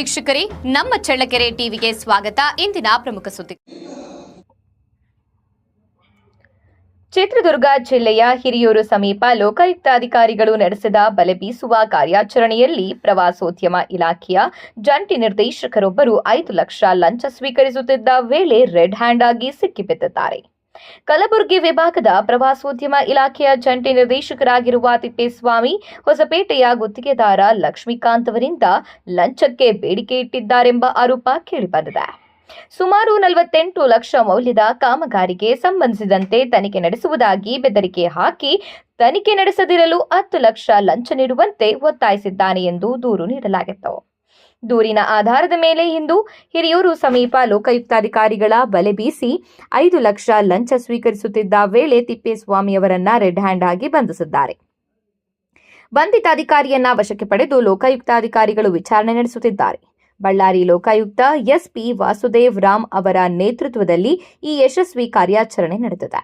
ವೀಕ್ಷಕರೇ, ನಮ್ಮ ಚಳ್ಳಕೆರೆ ಟಿವಿಗೆ ಸ್ವಾಗತ. ಇಂದಿನ ಪ್ರಮುಖ ಸುದ್ದಿ. ಚಿತ್ರದುರ್ಗ ಜಿಲ್ಲೆಯ ಹಿರಿಯೂರು ಸಮೀಪ ಲೋಕಾಯುಕ್ತಾಧಿಕಾರಿಗಳು ನಡೆಸಿದ ಬಲೆ ಬೀಸುವ ಕಾರ್ಯಾಚರಣೆಯಲ್ಲಿ ಪ್ರವಾಸೋದ್ಯಮ ಇಲಾಖೆಯ ಜಂಟಿ ನಿರ್ದೇಶಕರೊಬ್ಬರು 5 ಲಕ್ಷ ಲಂಚ ಸ್ವೀಕರಿಸುತ್ತಿದ್ದ ವೇಳೆ ರೆಡ್ ಹ್ಯಾಂಡ್ ಆಗಿ ಸಿಕ್ಕಿಬಿದ್ದಿದ್ದಾರೆ. ಕಲಬುರಗಿ ವಿಭಾಗದ ಪ್ರವಾಸೋದ್ಯಮ ಇಲಾಖೆಯ ಜಂಟಿ ನಿರ್ದೇಶಕರಾಗಿರುವ ತಿಪ್ಪೇಸ್ವಾಮಿ ಹೊಸಪೇಟೆಯ ಗುತ್ತಿಗೆದಾರ ಲಕ್ಷ್ಮೀಕಾಂತ್ ಅವರಿಂದ ಲಂಚಕ್ಕೆ ಬೇಡಿಕೆ ಇಟ್ಟಿದ್ದಾರೆಂಬ ಆರೋಪ ಕೇಳಿಬಂದಿದೆ. ಸುಮಾರು 48 ಲಕ್ಷ ಮೌಲ್ಯದ ಕಾಮಗಾರಿಗೆ ಸಂಬಂಧಿಸಿದಂತೆ ತನಿಖೆ ನಡೆಸುವುದಾಗಿ ಬೆದರಿಕೆ ಹಾಕಿ ತನಿಖೆ ನಡೆಸದಿರಲು 10 ಲಕ್ಷ ಲಂಚ ನೀಡುವಂತೆ ಒತ್ತಾಯಿಸಿದ್ದಾನೆ ಎಂದು ದೂರು ನೀಡಲಾಗಿತ್ತು. ದೂರಿನ ಆಧಾರದ ಮೇಲೆ ಇಂದು ಹಿರಿಯೂರು ಸಮೀಪ ಲೋಕಾಯುಕ್ತಾಧಿಕಾರಿಗಳ ಬಲೆ ಬೀಸಿ 5 ಲಕ್ಷ ಲಂಚ ಸ್ವೀಕರಿಸುತ್ತಿದ್ದ ವೇಳೆ ತಿಪ್ಪೇಸ್ವಾಮಿ ಅವರನ್ನ ರೆಡ್ ಹ್ಯಾಂಡ್ ಆಗಿ ಬಂಧಿಸಿದ್ದಾರೆ. ಬಂಧಿತ ಅಧಿಕಾರಿಯನ್ನ ವಶಕ್ಕೆ ಪಡೆದು ಲೋಕಾಯುಕ್ತಾಧಿಕಾರಿಗಳು ವಿಚಾರಣೆ ನಡೆಸುತ್ತಿದ್ದಾರೆ. ಬಳ್ಳಾರಿ ಲೋಕಾಯುಕ್ತ ಎಸ್ಪಿ ವಾಸುದೇವ್ ರಾಮ್ ಅವರ ನೇತೃತ್ವದಲ್ಲಿ ಈ ಯಶಸ್ವಿ ಕಾರ್ಯಾಚರಣೆ ನಡೆದಿದೆ.